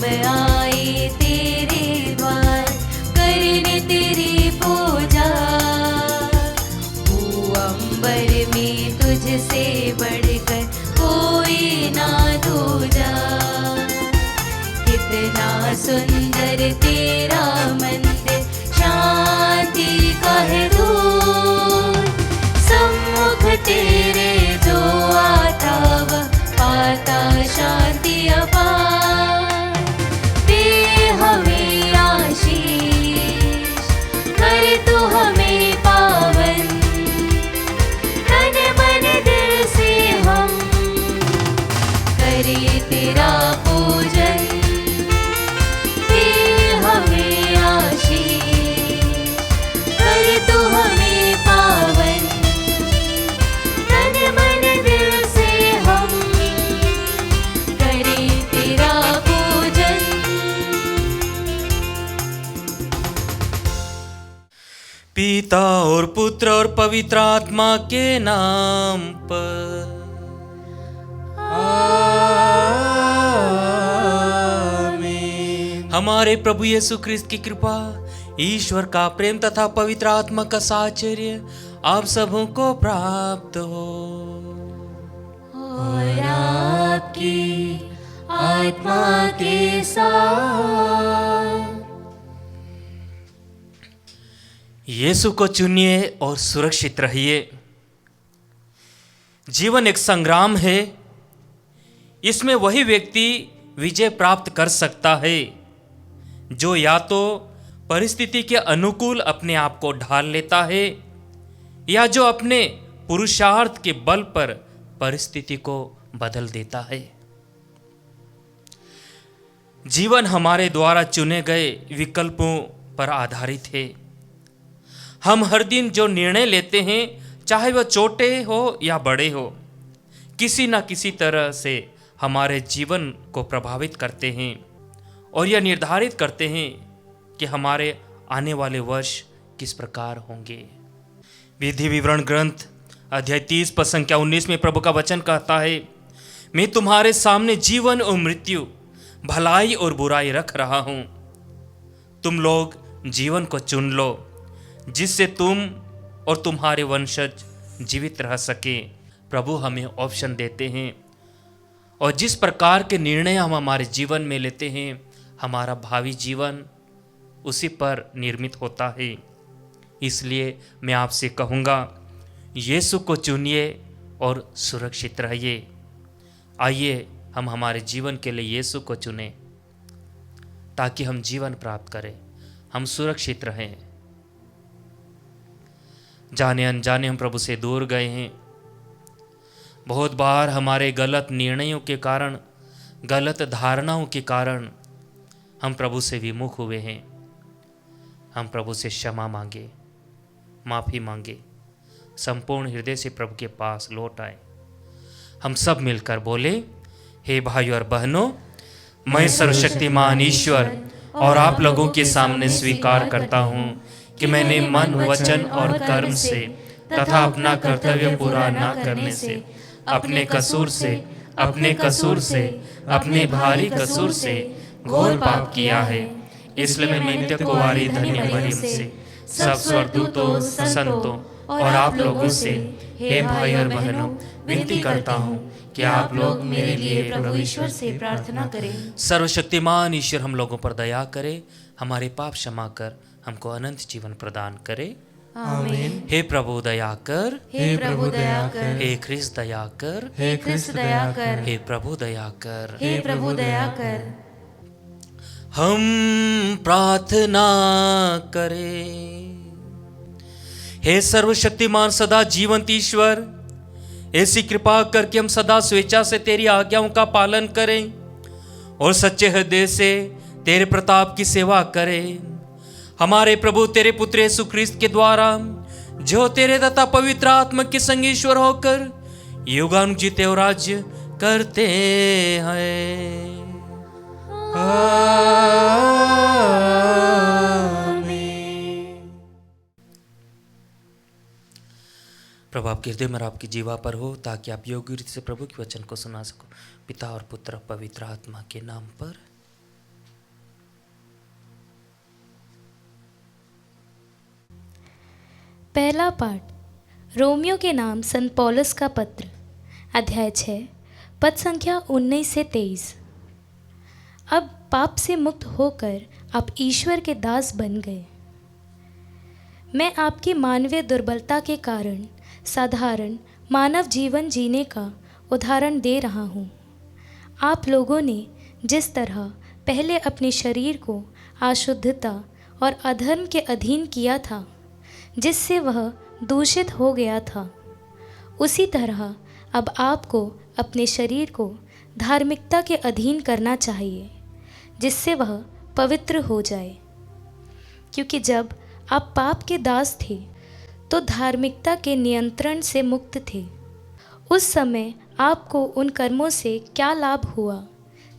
आए तेरे द्वार करने तेरी पूजा। अंबर में तुझसे बढ़कर कोई ना दूजा। कितना सुंदर तेरा मंदिर शांति का है दूर। सम्मुख तेरे जो आता वह पाता शांति अपार। दे हमें आशीष कर तू हमें पावन। तन मन दिल से हम करे तेरा पूजन। दे हमें आशीष कर तू हमें पावन। तन मन दिल से हम करे तेरा पूजन। पिता और पुत्र और पवित्र आत्मा के नाम पर आमीन। हमारे प्रभु यीशु ख्रिस्त की कृपा, ईश्वर का प्रेम तथा पवित्र आत्मा का साहचर्य आप सबों को प्राप्त हो। और आपकी आत्मा के साथ। यीशु को चुनिए और सुरक्षित रहिए। जीवन एक संग्राम है। इसमें वही व्यक्ति विजय प्राप्त कर सकता है जो या तो परिस्थिति के अनुकूल अपने आप को ढाल लेता है या जो अपने पुरुषार्थ के बल पर परिस्थिति को बदल देता है। जीवन हमारे द्वारा चुने गए विकल्पों पर आधारित है। हम हर दिन जो निर्णय लेते हैं, चाहे वह छोटे हो या बड़े हो, किसी न किसी तरह से हमारे जीवन को प्रभावित करते हैं और यह निर्धारित करते हैं कि हमारे आने वाले वर्ष किस प्रकार होंगे। विधि विवरण ग्रंथ अध्याय 30 पद संख्या 19 में प्रभु का वचन कहता है, मैं तुम्हारे सामने जीवन और मृत्यु, भलाई और बुराई रख रहा हूं। तुम लोग जीवन को चुन लो, जिससे तुम और तुम्हारे वंशज जीवित रह सके। प्रभु हमें ऑप्शन देते हैं और जिस प्रकार के निर्णय हम हमारे जीवन में लेते हैं, हमारा भावी जीवन उसी पर निर्मित होता है। इसलिए मैं आपसे कहूँगा, यीशु को चुनिए और सुरक्षित रहिए। आइए हम हमारे जीवन के लिए यीशु को चुनें ताकि हम जीवन प्राप्त करें, हम सुरक्षित रहें। जाने अनजाने हम प्रभु से दूर गए हैं। बहुत बार हमारे गलत निर्णयों के कारण, गलत धारणाओं के कारण हम प्रभु से विमुख हुए हैं। हम प्रभु से क्षमा मांगे, माफ़ी मांगे, संपूर्ण हृदय से प्रभु के पास लौट आए। हम सब मिलकर बोले, हे भाइयों और बहनों, मैं सर्वशक्तिमान ईश्वर और आप लोगों के सामने स्वीकार करता हूँ कि मैंने मन, वचन और कर्म से तथा अपना कर्तव्य पूरा न करने से, अपने कसूर से, अपने भारी कसूर से घोर पाप किया है। इसलिए मैं नित्य कुंवारी धन्य मरियम से, सब स्वर्गदूतों, संतों और आप लोगों से, हे भाई और बहनों, विनती करता हूँ कि आप लोग मेरे लिए प्रभु ईश्वर से प्रार्थना करें। सर्वशक्तिमान ईश्वर हम लोगों पर दया करे, हमारे पाप क्षमा कर हमको अनंत जीवन प्रदान करे। आमीन। हे प्रभु दया कर, हे प्रभु दया कर, हे ख्रिस्त दया कर, हे ख्रिस्त दया कर, हे प्रभु दया कर। हे प्रभु दया कर। हम प्रार्थना करें। हे सर्वशक्तिमान सदा जीवंत ईश्वर, ऐसी कृपा करके हम सदा स्वेच्छा से तेरी आज्ञाओं का पालन करें और सच्चे हृदय से तेरे प्रताप की सेवा करें। हमारे प्रभु तेरे पुत्र यीशु ख्रिस्त के द्वारा, जो तेरे तथा पवित्र आत्मा के संग ईश्वर होकर युगानुग जीते और राज्य करते हैं। प्रभु आपके हृदय में और आपकी जीवा पर हो, ताकि आप योग्य रीति से प्रभु के वचन को सुना सको। पिता और पुत्र पवित्र आत्मा के नाम पर पहला पाठ रोमियो के नाम संत पौलुस का पत्र, अध्याय 6, पद संख्या 19 से 23। अब पाप से मुक्त होकर आप ईश्वर के दास बन गए। मैं आपकी मानवीय दुर्बलता के कारण साधारण मानव जीवन जीने का उदाहरण दे रहा हूँ। आप लोगों ने जिस तरह पहले अपने शरीर को अशुद्धता और अधर्म के अधीन किया था, जिससे वह दूषित हो गया था, उसी तरह अब आपको अपने शरीर को धार्मिकता के अधीन करना चाहिए, जिससे वह पवित्र हो जाए। क्योंकि जब आप पाप के दास थे तो धार्मिकता के नियंत्रण से मुक्त थे। उस समय आपको उन कर्मों से क्या लाभ हुआ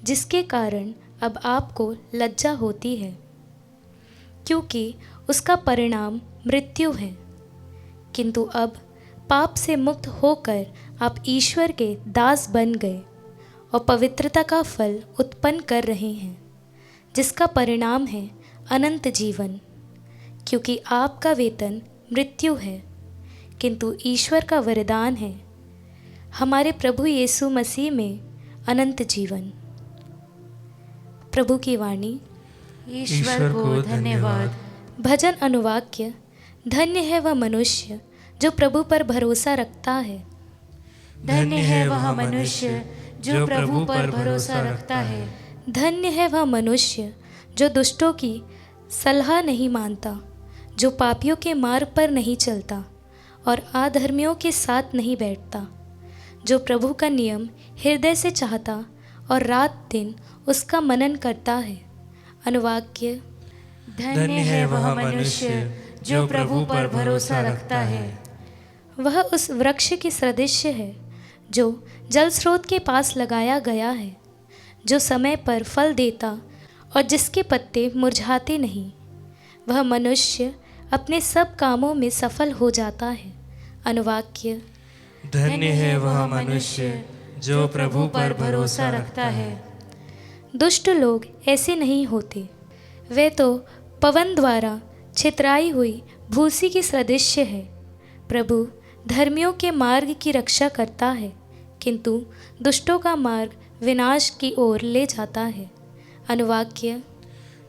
जिसके कारण अब आपको लज्जा होती है, क्योंकि उसका परिणाम मृत्यु है। किंतु अब पाप से मुक्त होकर आप ईश्वर के दास बन गए और पवित्रता का फल उत्पन्न कर रहे हैं, जिसका परिणाम है अनंत जीवन। क्योंकि आपका वेतन मृत्यु है, किंतु ईश्वर का वरदान है हमारे प्रभु यीशु मसीह में अनंत जीवन। प्रभु की वाणी। ईश्वर को धन्यवाद। भजन अनुवाक्य। धन्य है वह मनुष्य जो प्रभु पर भरोसा रखता है। धन्य है वह मनुष्य जो प्रभु पर भरोसा रखता है। धन्य है वह मनुष्य जो दुष्टों की सलाह नहीं मानता, जो पापियों के मार्ग पर नहीं चलता और अधर्मियों के साथ नहीं बैठता, जो प्रभु का नियम हृदय से चाहता और रात दिन उसका मनन करता है। अनुवाक्य। धन्य है वह मनुष्य जो प्रभु पर भरोसा रखता है। वह उस वृक्ष के सदृश है जो जल स्रोत के पास लगाया गया है, जो समय पर फल देता और जिसके पत्ते मुरझाते नहीं। वह मनुष्य अपने सब कामों में सफल हो जाता है। अनुवाक्य। धन्य है वह मनुष्य जो प्रभु पर भरोसा रखता है। दुष्ट लोग ऐसे नहीं होते, वे तो पवन द्वारा छितराई हुई भूसी की सदृश है। प्रभु धर्मियों के मार्ग की रक्षा करता है, किंतु दुष्टों का मार्ग विनाश की ओर ले जाता है। अनुवाक्य।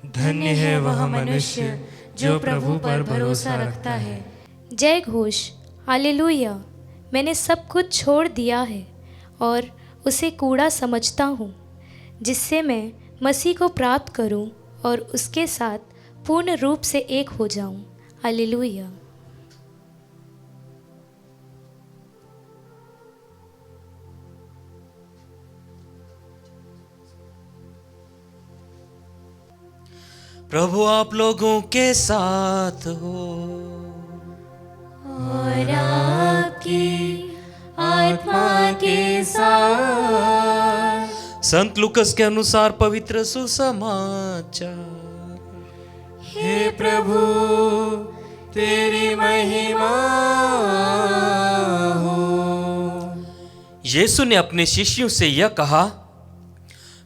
धन्य है वह मनुष्य जो प्रभु पर भरोसा रखता है। जय घोष। हालेलुया। मैंने सब कुछ छोड़ दिया है और उसे कूड़ा समझता हूँ, जिससे मैं मसीह को प्राप्त करूँ और उसके साथ पूर्ण रूप से एक हो जाऊँ। हालेलुया। प्रभु आप लोगों के साथ हो और आपकी आत्मा के साथ। संत लूकस के अनुसार पवित्र सुसमाचार। हे प्रभु तेरी महिमा हो। यीशु ने अपने शिष्यों से यह कहा,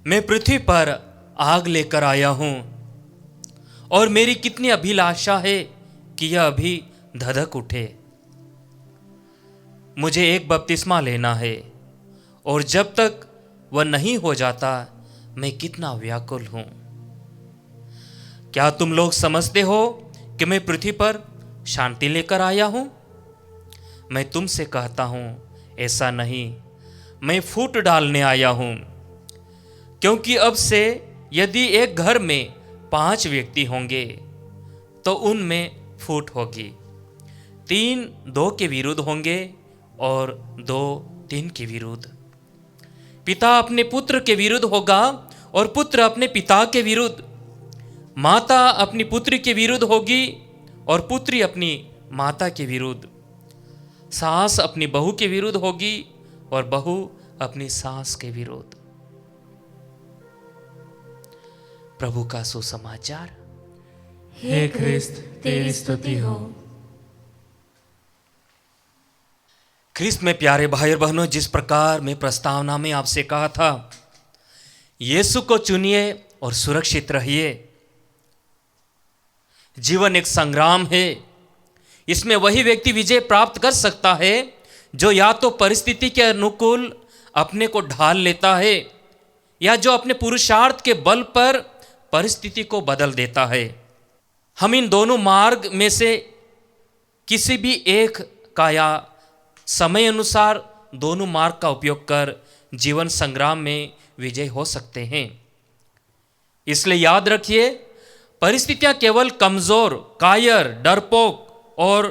मैं पृथ्वी पर आग लेकर आया हूं और मेरी कितनी अभिलाषा है कि यह अभी धधक उठे। मुझे एक बपतिस्मा लेना है और जब तक वह नहीं हो जाता मैं कितना व्याकुल हूं। क्या तुम लोग समझते हो कि मैं पृथ्वी पर शांति लेकर आया हूं? मैं तुमसे कहता हूं ऐसा नहीं, मैं फूट डालने आया हूं। क्योंकि अब से यदि एक घर में 5 व्यक्ति होंगे तो उनमें फूट होगी। 3 2 के विरुद्ध होंगे और 2 3 के विरुद्ध। पिता अपने पुत्र के विरुद्ध होगा और पुत्र अपने पिता के विरुद्ध। माता अपनी पुत्री के विरुद्ध होगी और पुत्री अपनी माता के विरुद्ध। सास अपनी बहू के विरुद्ध होगी और बहू अपनी सास के विरुद्ध। प्रभु का सुसमाचार। हे ख्रिस्त तेरी स्तुति हो। ख्रिस्त में प्यारे भाई और बहनों, जिस प्रकार मैं प्रस्तावना में आपसे कहा था, यीशु को चुनिए और सुरक्षित रहिए। जीवन एक संग्राम है, इसमें वही व्यक्ति विजय प्राप्त कर सकता है जो या तो परिस्थिति के अनुकूल अपने को ढाल लेता है या जो अपने पुरुषार्थ के बल पर परिस्थिति को बदल देता है। हम इन दोनों मार्ग में से किसी भी एक का या समय अनुसार दोनों मार्ग का उपयोग कर जीवन संग्राम में विजय हो सकते हैं। इसलिए याद रखिए, परिस्थितियां केवल कमजोर, कायर, डरपोक और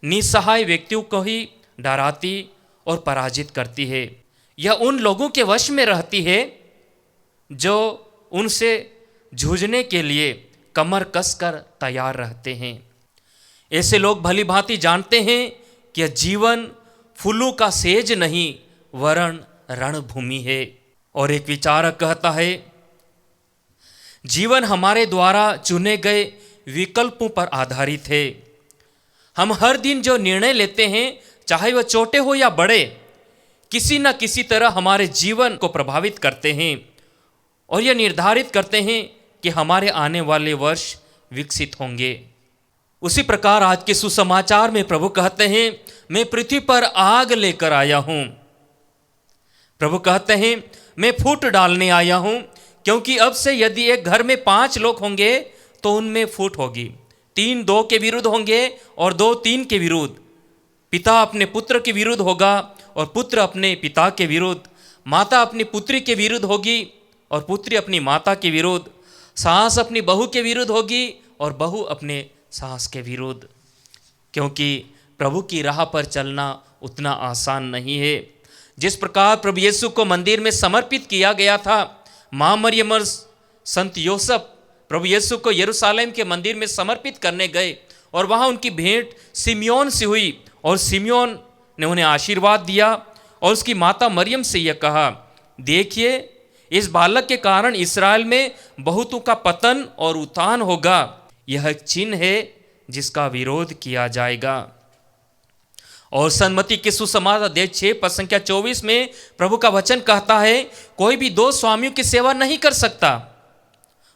निसहाय व्यक्तियों को ही डराती और पराजित करती है। यह उन लोगों के वश में रहती है जो उनसे जूझने के लिए कमर कसकर तैयार रहते हैं। ऐसे लोग भली भांति जानते हैं कि यह जीवन फूलों का सेज नहीं वरन रणभूमि है। और एक विचारक कहता है, जीवन हमारे द्वारा चुने गए विकल्पों पर आधारित है। हम हर दिन जो निर्णय लेते हैं, चाहे वह छोटे हो या बड़े, किसी न किसी तरह हमारे जीवन को प्रभावित करते हैं और यह निर्धारित करते हैं कि हमारे आने वाले वर्ष विकसित होंगे। उसी प्रकार आज के सुसमाचार में प्रभु कहते हैं, मैं पृथ्वी पर आग लेकर आया हूं। प्रभु कहते हैं, मैं फूट डालने आया हूं, क्योंकि अब से यदि एक घर में 5 लोग होंगे तो उनमें फूट होगी। 3 2 के विरुद्ध होंगे और 2 3 के विरुद्ध। पिता अपने पुत्र के विरुद्ध होगा और पुत्र अपने पिता के विरुद्ध। माता अपनी पुत्री के विरुद्ध होगी और पुत्री अपनी माता के विरुद्ध। सास अपनी बहू के विरुद्ध होगी और बहू अपने सास के विरुद्ध। क्योंकि प्रभु की राह पर चलना उतना आसान नहीं है। जिस प्रकार प्रभु यीशु को मंदिर में समर्पित किया गया था, माँ मरियम और संत योसेफ प्रभु यीशु को यरूशलेम के मंदिर में समर्पित करने गए और वहाँ उनकी भेंट सिमियोन से हुई और सिमियोन ने उन्हें आशीर्वाद दिया और उसकी माता मरियम से यह कहा, देखिए, इस बालक के कारण इस्राएल में बहुतों का पतन और उत्थान होगा। यह एक चिन्ह है जिसका विरोध किया जाएगा। और सन्मति के सुसमाचार अध्याय 6 पद संख्या 24 में प्रभु का वचन कहता है, कोई भी 2 स्वामियों की सेवा नहीं कर सकता।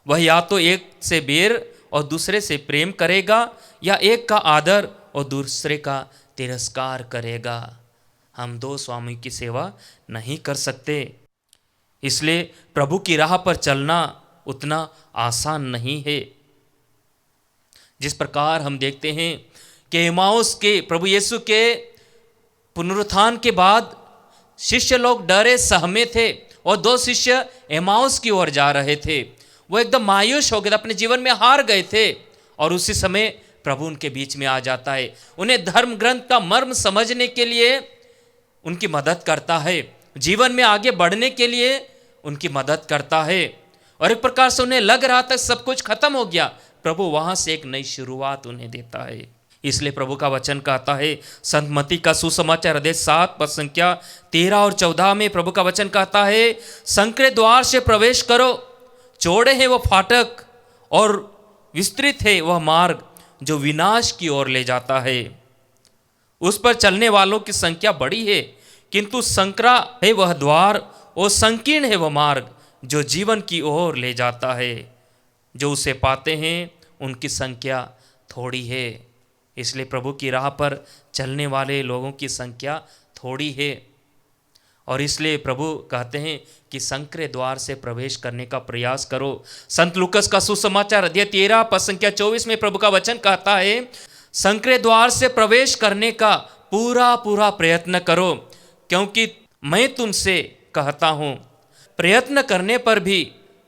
वह या तो एक से बैर और दूसरे से प्रेम करेगा या एक का आदर और दूसरे का तिरस्कार करेगा। हम 2 स्वामियों की सेवा नहीं कर सकते। इसलिए प्रभु की राह पर चलना उतना आसान नहीं है। जिस प्रकार हम देखते हैं कि एमाउस के प्रभु यीशु के पुनरुत्थान के बाद शिष्य लोग डरे सहमे थे और 2 शिष्य एमाउस की ओर जा रहे थे। वो एकदम मायूस हो गए, अपने जीवन में हार गए थे। और उसी समय प्रभु उनके बीच में आ जाता है, उन्हें धर्म ग्रंथ का मर्म समझने के लिए उनकी मदद करता है, जीवन में आगे बढ़ने के लिए उनकी मदद करता है। और एक प्रकार से उन्हें लग रहा था सब कुछ खत्म हो गया, प्रभु वहां से एक नई शुरुआत उन्हें देता है। इसलिए प्रभु का वचन कहता है, संत मत्ती का सुसमाचार अध्याय 7 पद संख्या 13 और 14 में प्रभु का वचन कहता है, संकरे द्वार से प्रवेश करो, चौड़े हैं वो फाटक और विस्तृत है वह मार्ग जो विनाश की ओर ले जाता है। उस पर चलने वालों की संख्या बड़ी है, किंतु संकरा है वह द्वार और संकीर्ण है वह मार्ग जो जीवन की ओर ले जाता है। जो उसे पाते हैं उनकी संख्या थोड़ी है। इसलिए प्रभु की राह पर चलने वाले लोगों की संख्या थोड़ी है। और इसलिए प्रभु कहते हैं कि संकरे द्वार से प्रवेश करने का प्रयास करो। संत लूकस का सुसमाचार अध्याय 13 पद संख्या 24 में प्रभु का वचन कहता है, संकरे द्वार से प्रवेश करने का पूरा प्रयत्न करो, क्योंकि मैं तुमसे कहता हूँ प्रयत्न करने पर भी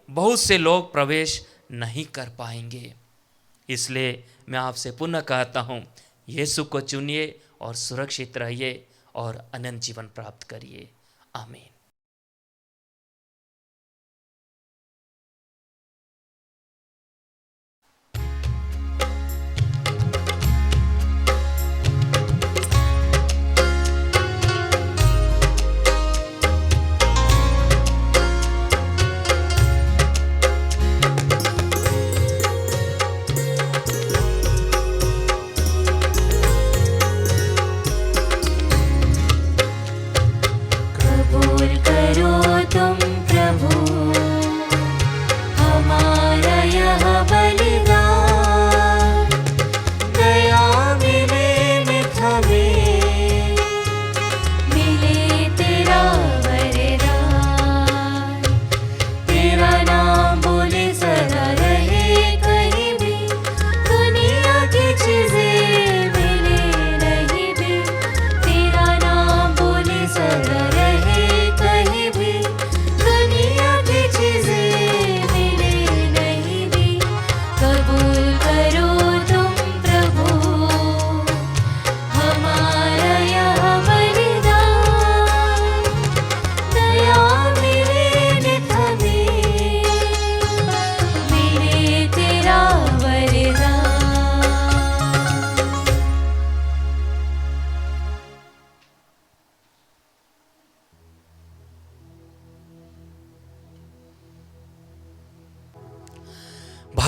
बहुत से लोग प्रवेश नहीं कर पाएंगे। इसलिए मैं आपसे पुनः कहता हूँ, यीशु को चुनिए और सुरक्षित रहिए और अनंत जीवन प्राप्त करिए। आमीन। कबूल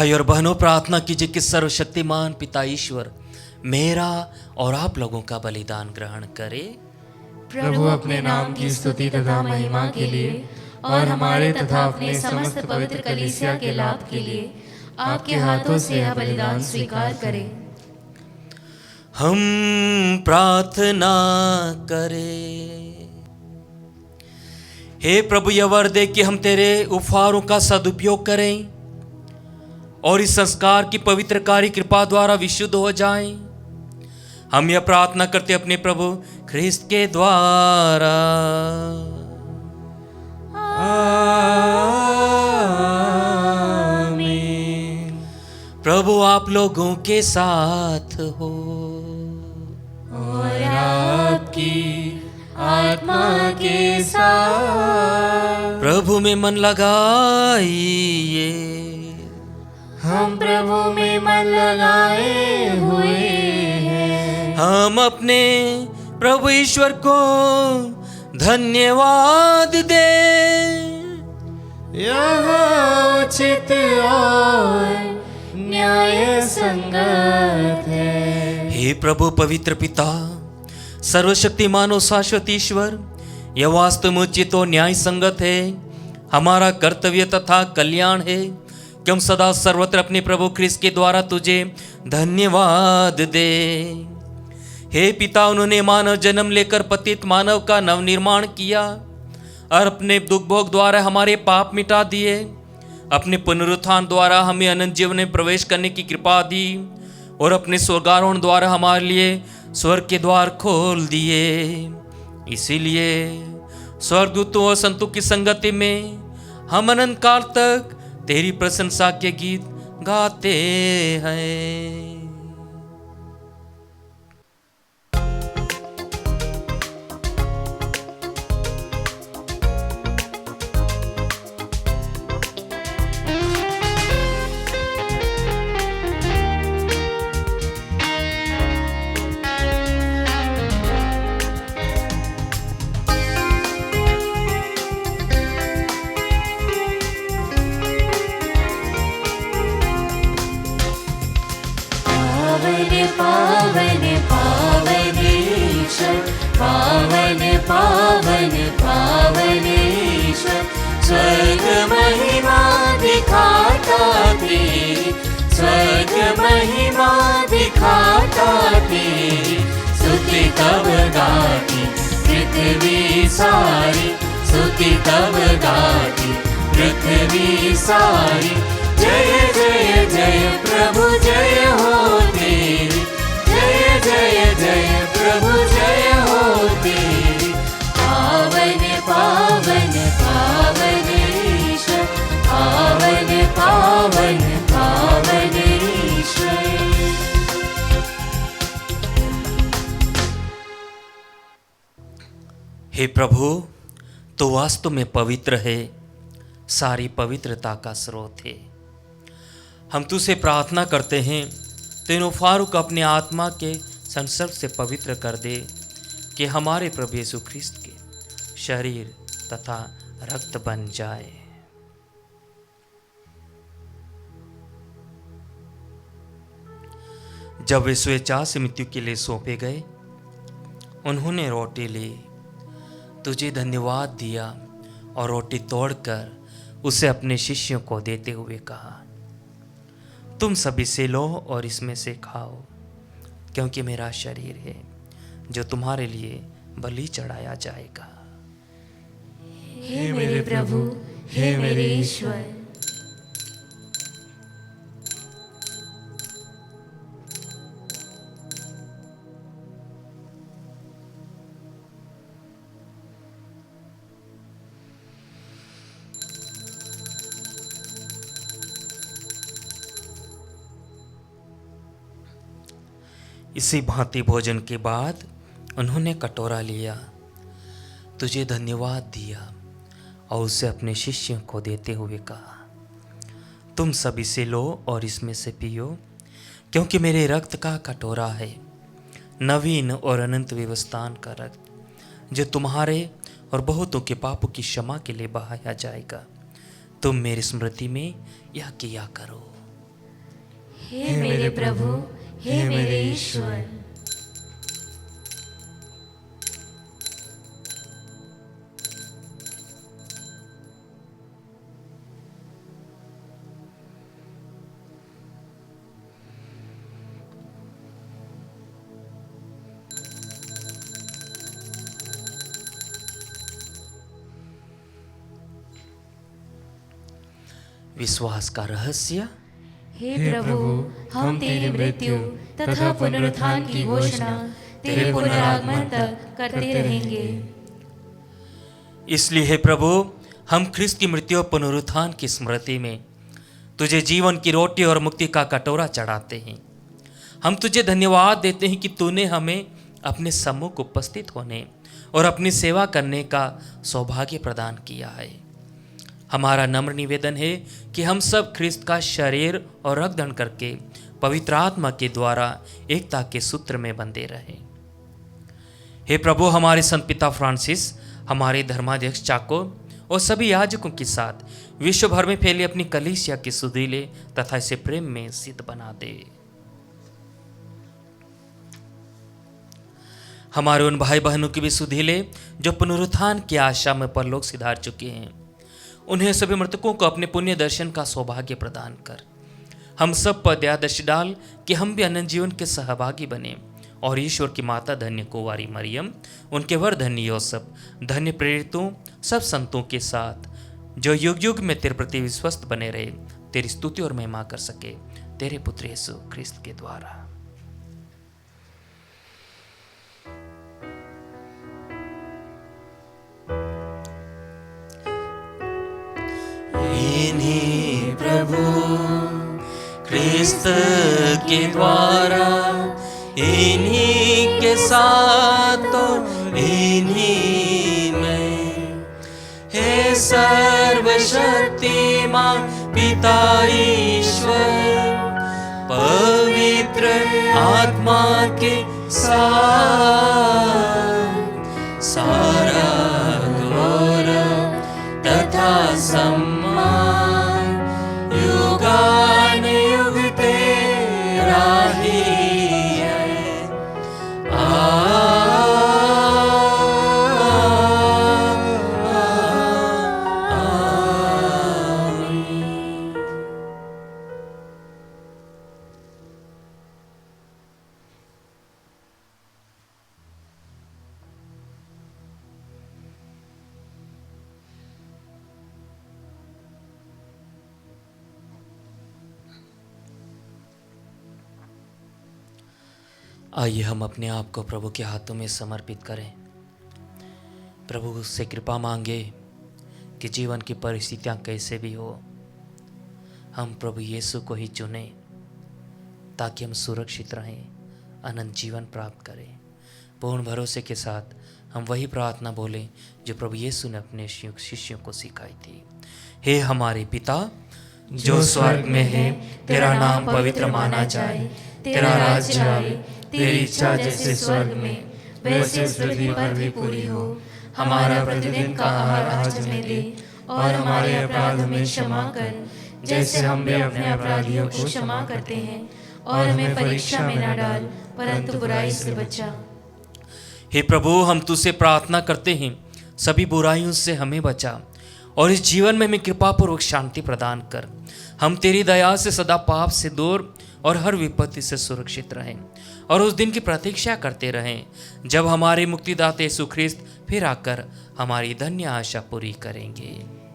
भाई और बहनों, प्रार्थना कीजिए कि सर्वशक्तिमान पिता ईश्वर मेरा और आप लोगों का बलिदान ग्रहण करे। प्रभु अपने नाम की स्तुति तथा महिमा के लिए और हमारे तथा अपने समस्त पवित्र कलीसिया के लाभ के लिए आपके हाथों से यह बलिदान स्वीकार करें। हम प्रार्थना करें। हे प्रभु, यह वर दे कि हम तेरे उपहारों का सदुपयोग करें और इस संस्कार की पवित्रकारी कृपा द्वारा विशुद्ध हो जाएं। हम यह प्रार्थना करते अपने प्रभु ख्रिस्त के द्वारा। आमीन। प्रभु आप लोगों के साथ हो और आपकी आत्मा के साथ। प्रभु में मन लगाइए। हम प्रभु में मन लगाए हुए हैं। हम अपने प्रभु ईश्वर को धन्यवाद दें। यह उचित और न्याय संगत है। हे प्रभु पवित्र पिता, सर्वशक्तिमान और शाश्वत ईश्वर, यह वास्तव में उचित और न्याय संगत है, हमारा कर्तव्य तथा कल्याण है कि हम सदा सर्वत्र अपने प्रभु ख्रिस्त के द्वारा तुझे धन्यवाद दे। हे पिता, उन्होंने मानव जन्म लेकर पतित मानव का नवनिर्माण किया और अपने दुख भोग द्वारा हमारे पाप मिटा दिए। अपने पुनरुत्थान द्वारा हमें अनंत जीवन में प्रवेश करने की कृपा दी और अपने स्वर्गारोहण द्वारा हमारे लिए स्वर्ग के द्वार खोल दिए। इसीलिए स्वर्गदूतों और संतों की संगति में हम अनंत काल तक तेरी प्रशंसा के गीत गाते हैं। पावन पावन ईश्वर, पावन पावन पावन ईश्वर, स्वर्ग महिमा दिखाता तेरी, स्वर्ग महिमा दिखाता तेरी, स्तुति तब गाती पृथ्वी सारी, स्तुति तब गाती पृथ्वी सारी। जय जय जय प्रभु जय हो तेरी, जय जय जय प्रभु जय हो तेरी। पावन पावन पावन ईश्वर, पावन पावन पावन ईश्वर। हे प्रभु, तो वास्तव में पवित्र है, सारी पवित्रता का स्रोत है। हम तुझसे प्रार्थना करते हैं तो इन उपहारों को अपने आत्मा के संसर्ग से पवित्र कर दे कि हमारे प्रभु यीशु ख्रिस्त के शरीर तथा रक्त बन जाए। जब वे स्वेच्छा से मृत्यु के लिए सौंपे गए, उन्होंने रोटी ली, तुझे धन्यवाद दिया और रोटी तोड़कर उसे अपने शिष्यों को देते हुए कहा, तुम सभी से लो और इसमें से खाओ, क्योंकि मेरा शरीर है जो तुम्हारे लिए बलि चढ़ाया जाएगा। हे मेरे प्रभु, हे मेरे ईश्वर। इसी भांति भोजन के बाद उन्होंने कटोरा लिया, तुझे धन्यवाद दिया और उसे अपने शिष्यों को देते हुए कहा, तुम सभी से लो और इसमें से पियो, क्योंकि मेरे रक्त का कटोरा है, नवीन और अनंत विवस्तान का रक्त, जो तुम्हारे और बहुतों के पापों की क्षमा के लिए बहाया जाएगा। तुम मेरी स्मृति में यह किया करो। हे मेरे प्रभु, हे मेरे ईश्वर। विश्वास का रहस्य। हे प्रभु, हम तेरी मृत्यु तथा पुनरुत्थान की घोषणा तेरे पुनरागमन तक करते रहेंगे। इसलिए हे प्रभु, हम ख्रिस्त की मृत्यु और पुनरुत्थान की स्मृति में तुझे जीवन की रोटी और मुक्ति का कटोरा चढ़ाते हैं। हम तुझे धन्यवाद देते हैं कि तूने हमें अपने सम्मुख उपस्थित होने और अपनी सेवा करने का सौभाग्य प्रदान किया है। हमारा नम्र निवेदन है कि हम सब ख्रिस्त का शरीर और रक्त धारण करके पवित्र आत्मा के द्वारा एकता के सूत्र में बंधे रहें। हे प्रभु, हमारे संत पिता फ्रांसिस, हमारे धर्माध्यक्ष चाको और सभी याजकों के साथ विश्व भर में फैली अपनी कलीसिया की सुधीले तथा इसे प्रेम में सिद्ध बना दे। हमारे उन भाई बहनों की भी सुधीले जो पुनरुत्थान की आशा में परलोक सिधार चुके हैं, उन्हें सभी मृतकों को अपने पुण्य दर्शन का सौभाग्य प्रदान कर। हम सब पर दया दृष्टि डाल कि हम भी अनंत जीवन के सहभागी बने और ईश्वर की माता धन्य कुंवारी मरियम, उनके वर धन्य योसेफ, धन्य प्रेरितों, सब संतों के साथ जो युग युग में तेरे प्रति विश्वस्त बने रहे, तेरी स्तुति और महिमा कर सके, तेरे पुत्र यीशु ख्रिस्त के द्वारा। इन्हीं प्रभु ख्रिस्त के द्वारा, इन्हीं के साथ और इन्हीं में, हे सर्वशक्तिमान पिता ईश्वर, पवित्र आत्मा के साथ सारा गौरव तथा सम्मान युगान युग तेरा ही है। आइए हम अपने आप को प्रभु के हाथों में समर्पित करें। प्रभु से कृपा मांगे कि जीवन की परिस्थितियां कैसे भी हो, हम प्रभु यीशु को ही चुने ताकि हम सुरक्षित रहें, अनंत जीवन प्राप्त करें। पूर्ण भरोसे के साथ हम वही प्रार्थना बोलें जो प्रभु यीशु ने अपने शिष्यों को सिखाई थी। हे हमारे पिता जो स्वर्ग में है, तेरा नाम पवित्र माना जाए, तेरा राज्य आए, तेरी इच्छा जैसे स्वर्ग में वैसे इस पृथ्वी पर भी पूरी हो। हमारा प्रतिदिन का आहार आज हमें दे और हमारे अपराध हमें क्षमा कर जैसे हम भी अपने अपराधियों को क्षमा करते हैं, और हमें परीक्षा में न डाल परंतु बुराई से बचा। हे प्रभु, हम तुझसे प्रार्थना करते हैं, सभी बुराइयों से हमें बचा और इस जीवन में हमें कृपा पूर्वक शांति प्रदान कर। हम तेरी दया से सदा पाप से दूर और हर विपत्ति से सुरक्षित रहें और उस दिन की प्रतीक्षा करते रहें जब हमारे मुक्तिदाता यीशु ख्रिस्त फिर आकर हमारी धन्य आशा पूरी करेंगे।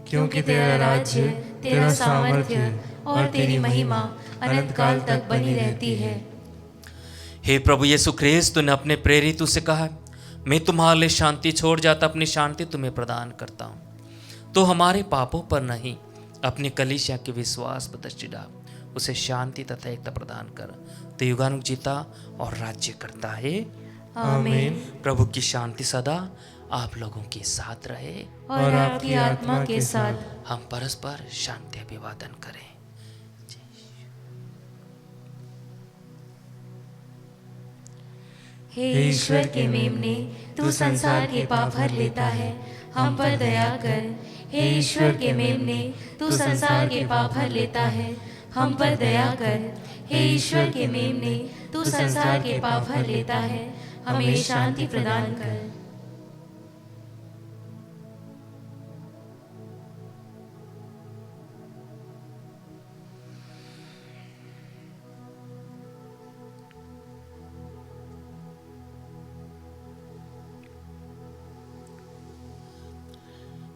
क्योंकि तेरा राज्य, तेरा सामर्थ्य और तेरी महिमा अनंत काल तक बनी रहती है। हे प्रभु यीशु ख्रिस्त, तूने अपने प्रेरितों से कहा, मैं तुम्हारे लिए शांति छोड़ जाता अपनी शांति तुम्हें प्रदान करता हूँ। तो हमारे पापों पर नहीं, अपनी कलीसिया के विश्वास पर दृष्टि डाल, उसे शांति तथा एकता प्रदान कर। तो युगानुग जीता और राज्य करता है। आमीन। प्रभु की शांति सदा आप लोगों के साथ रहे और आपकी आत्मा के साथ। हम परस्पर शांति अभिवादन करें। हे ईश्वर के मेमने, तू संसार के पाप हर लेता है, हम पर दया कर। हे ईश्वर के मेमने, तू संसार के पाप हर लेता है, हम पर दया कर। हे ईश्वर के मेमने, तू संसार के पाप हर लेता है, हमें शांति प्रदान कर।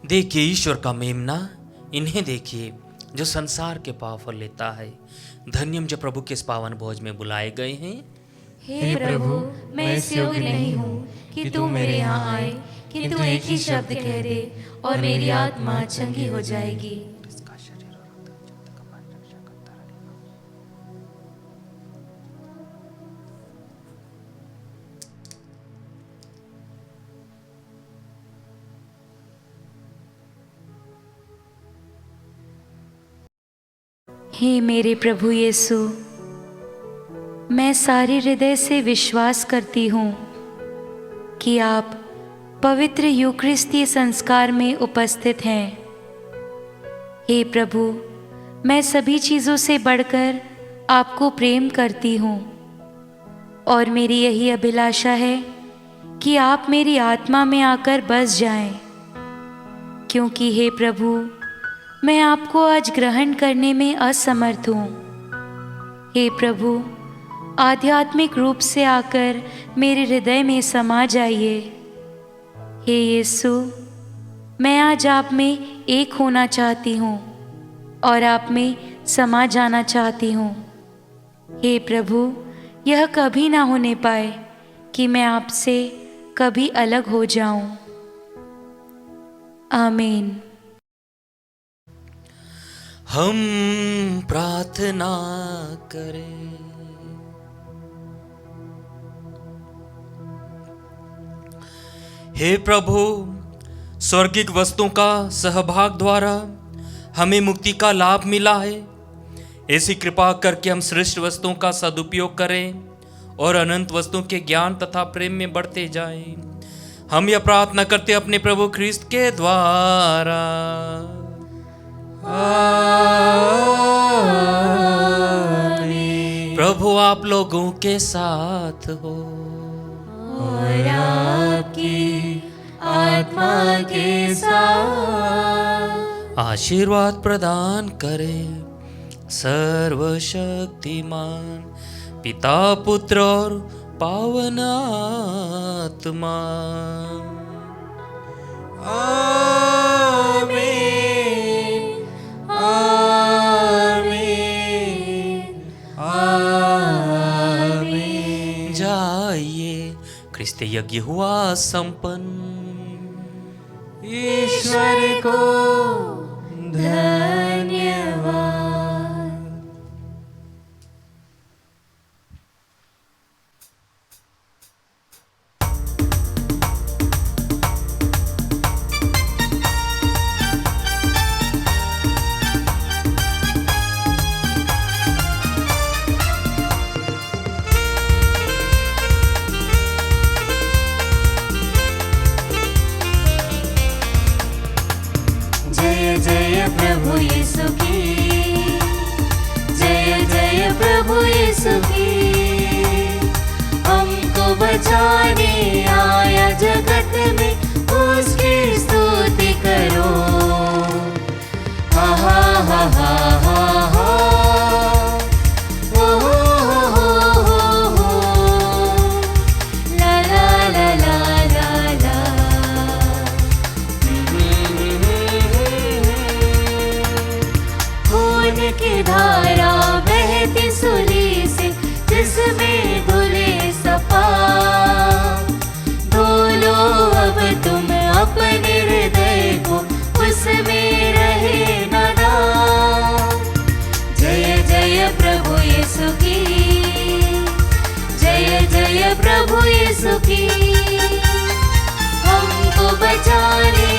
देखिए ईश्वर का मेमना, इन्हें देखिए जो संसार के पाप हर लेता है। धन्यम जो प्रभु के इस पावन भोज में बुलाए गए हैं। हे प्रभु, मैं इस योग्य नहीं हूँ कि तू मेरे यहाँ आए, किंतु एक ही शब्द कह दे और मेरी आत्मा चंगी हो जाएगी। हे मेरे प्रभु यीशु, मैं सारे हृदय से विश्वास करती हूँ कि आप पवित्र यूक्रिस्तीय संस्कार में उपस्थित हैं। हे प्रभु, मैं सभी चीज़ों से बढ़कर आपको प्रेम करती हूँ और मेरी यही अभिलाषा है कि आप मेरी आत्मा में आकर बस जाएं, क्योंकि हे प्रभु, मैं आपको आज ग्रहण करने में असमर्थ हूँ। हे प्रभु, आध्यात्मिक रूप से आकर मेरे हृदय में समा जाइए। हे यीशु, मैं आज आप में एक होना चाहती हूँ और आप में समा जाना चाहती हूँ। हे प्रभु, यह कभी ना होने पाए कि मैं आपसे कभी अलग हो जाऊं। आमीन। हम प्रार्थना करें। हे प्रभु, स्वर्गिक वस्तुओं का सहभाग द्वारा हमें मुक्ति का लाभ मिला है। ऐसी कृपा करके हम श्रेष्ठ वस्तुओं का सदुपयोग करें और अनंत वस्तुओं के ज्ञान तथा प्रेम में बढ़ते जाएं। हम यह प्रार्थना करते अपने प्रभु ख्रिस्त के द्वारा। प्रभु आप लोगों के साथ हो और आपकी आत्मा के साथ। आशीर्वाद प्रदान करे सर्वशक्तिमान पिता, पुत्र और पावन आत्मा। आमीन, आमीन, आमीन। जाइए, ख्रिस्त यज्ञ हुआ संपन्न। ईश्वर को धन्यवाद। जय जय प्रभु यीशु की, जय जय प्रभु यीशु की। हमको बचाने आया जगत में, उसकी स्तुति करो। हा हा हा हा हा हा। ओ हो हो हो हो। ला ला ला ला ला ला। खून की धारा बहती सूली से, जिसमें धुले सपा। धो अब तुम अपने हृदय को, उसमें रहे नदा। जय जय प्रभु यीशु की, जय जय प्रभु यीशु की। हमको बचाने